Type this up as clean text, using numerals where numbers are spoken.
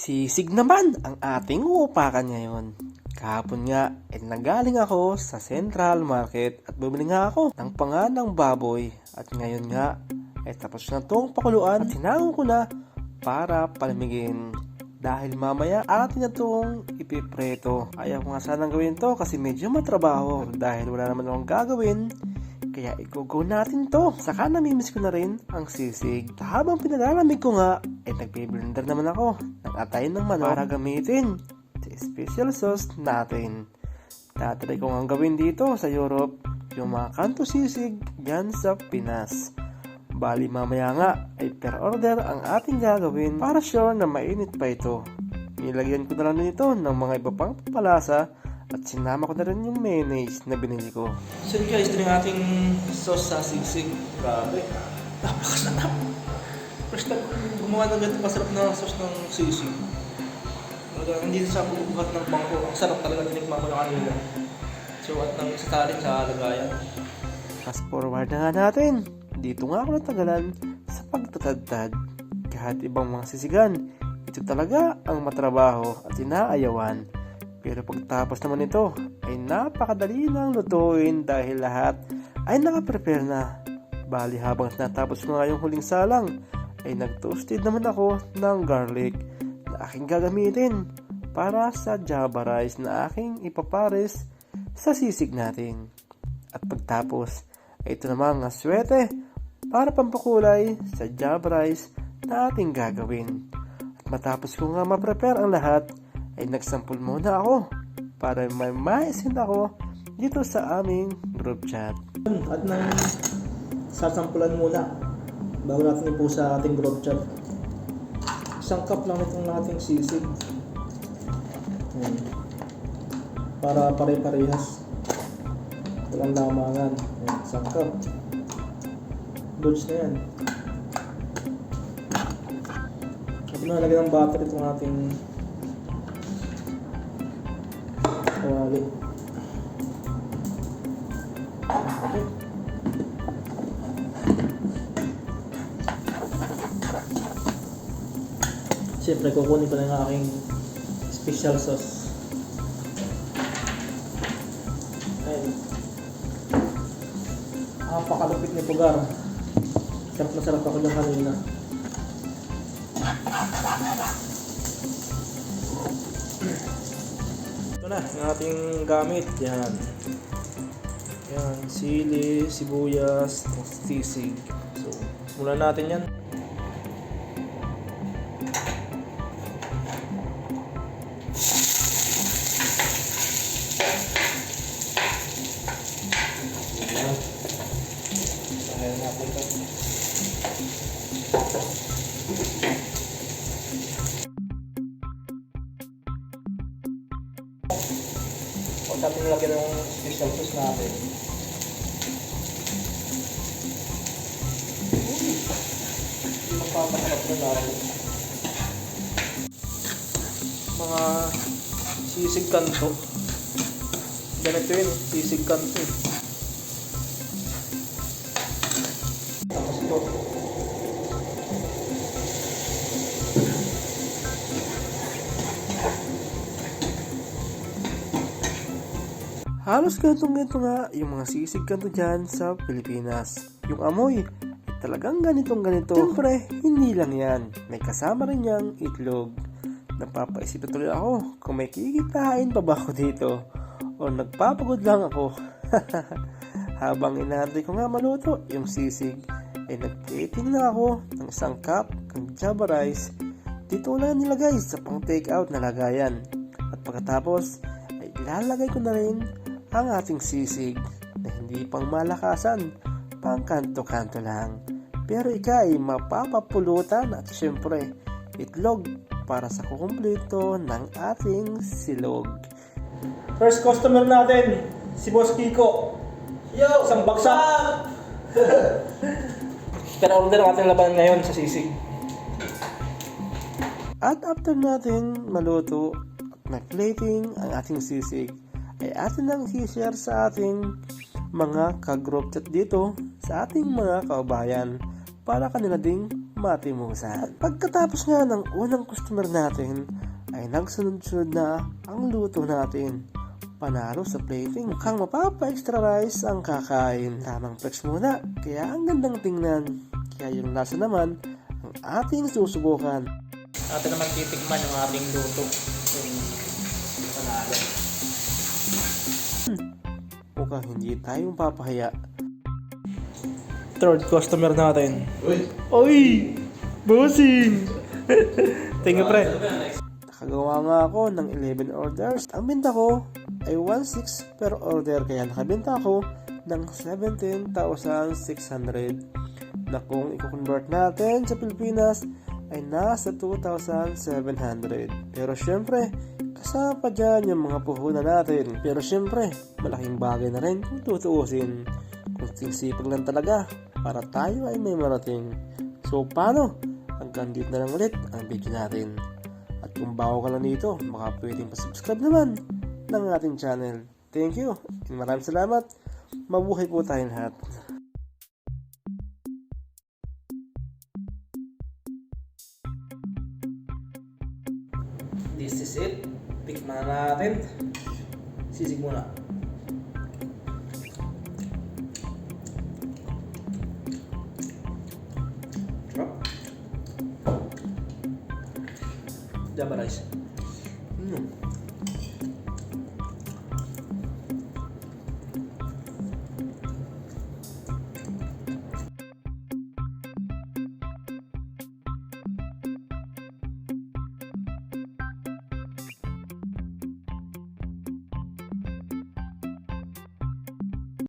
Sisig naman ang ating uupakan ngayon. Kahapon nga, nanggaling ako sa Central Market at bumili nga ako ng panganang baboy. At ngayon nga, tapos na itong pakuluan at sinangon ko na para palamigin. Dahil mamaya atin na itong ipipreto. Ayaw ko nga sanang gawin to kasi medyo matrabaho dahil wala naman akong gagawin. Kaya i-go natin to. Saka namimiss ko na rin ang sisig. Habang pinalalamig ko nga, nagbe-blender naman ako ng atay ng manok para gamitin sa special sauce natin. Tatry ko nga gawin dito sa Europe yung mga kanto sisig dyan sa Pinas. Bali mamaya nga ay per order ang ating gagawin para sure na mainit pa ito. Nilagyan ko na lang nito ng mga iba pang palasa at sinama ko na rin yung mayonnaise na binili ko. So guys, ito yung ating sauce sa sisig. Grabe, napakasarap. First time gumawa ng ganito masarap na sauce ng sisig. Hindi sa bubuhat ng bangko. Ang sarap talaga, tinikman ko na kanina. So at nang isa talin sa lagayan. Fast forward na nga natin. Dito nga ako natagalan sa pagtatadtad. Kahit ibang mga sisigan, ito talaga ang matrabaho at inaayawan. Pero pagtapos naman ito, ay napakadali nang lutuin dahil lahat ay nakaprepare na. Bali habang natapos ko nga yung huling salang, ay nag-toasted naman ako ng garlic na aking gagamitin para sa java rice na aking ipapares sa sisig natin. At pagtapos, ito naman ang aswete para pampakulay sa java rice na ating gagawin. At matapos ko nga ma-prepare ang lahat, ay nagsampul muna ako para may maisin ako dito sa aming group chat. At nang sasampulan muna bago natin ipo sa ating group chat. Isang cup lang itong ating sisig. Para pare-parehas. Walang lamangan. Isang cup. Loads na yan. At nalagyan ng butter itong ating kawali. Okay. Siyempre, kukunin ko na yung aking special sauce. Ayan. Pakalupit ni Pugar. Sarap na sarap ako ng kanina. Ito na, yung ating gamit. Yan. Yan, sili, sibuyas, sisig. So, simulan natin yan. Ayan natin ito. Huwag natin nilagyan ng special sauce natin. Magpapasarap na lalo. Mga sisig kanto. Ganito yun, sisig kanto. Tapos ito. Halos ganito nga yung mga sisig kanto dyan sa Pilipinas. Yung amoy, talagang ganito. Siyempre, hindi lang yan. May kasama rin niyang itlog. Napapaisip na tuloy ako kung may kikitain pa ba ako dito o nagpapagod lang ako. Habang inaantay ko nga maluto yung sisig, nag-plating na ako ng isang cup ng java rice. Dito lang nilagay sa pang take out na lagayan. At pagkatapos, ay ilalagay ko na rin ang ating sisig na hindi pang malakasan, pang kanto-kanto lang. Pero ikay mapapapulutan at syempre itlog para sa kukumpleto ng ating silog. First customer natin, si Boss Kiko. Yo! Isang baksak! Pero order ang ating laban ngayon sa sisig. At after natin maluto at mag-plating ang ating sisig, ay atin nang i-share sa ating mga ka-group chat dito sa ating mga kaubayan para kanila ding matimusan. Pagkatapos nga ng unang customer natin, ay nagsunod-sunod na ang luto natin. Panalo sa plating. Mukhang mapapa-extra rice ang kakain. Tamang flex muna, kaya ang gandang tingnan. Kaya yung lasa naman, ang ating susubukan. Atin naman titikman yung ating luto. Yung panalo. Mukhang hindi tayo papahiya. Third customer natin. Uy! Oy! Bossing! Thank you, pre. Nakagawa nga ako ng 11 orders. Ang binta ko ay 1.6 per order, kaya nakabenta ako ng 17,600 na kung i-convert natin sa Pilipinas ay nasa 2,700. Pero syempre, kasama pa dyan yung mga puhunan natin. Pero syempre, malaking bagay na rin kung tutuusin. Kung sisipag lang talaga para tayo ay may marating. So paano? Hanggang dito na lang ulit ang video natin. At kung bago ka lang dito, baka pwedeng pa-subscribe naman ng ating channel. Thank you. Maraming salamat. Mabuhay po tayong lahat. This is it. Tikman na natin. Sisig muna. Sarap. Java rice.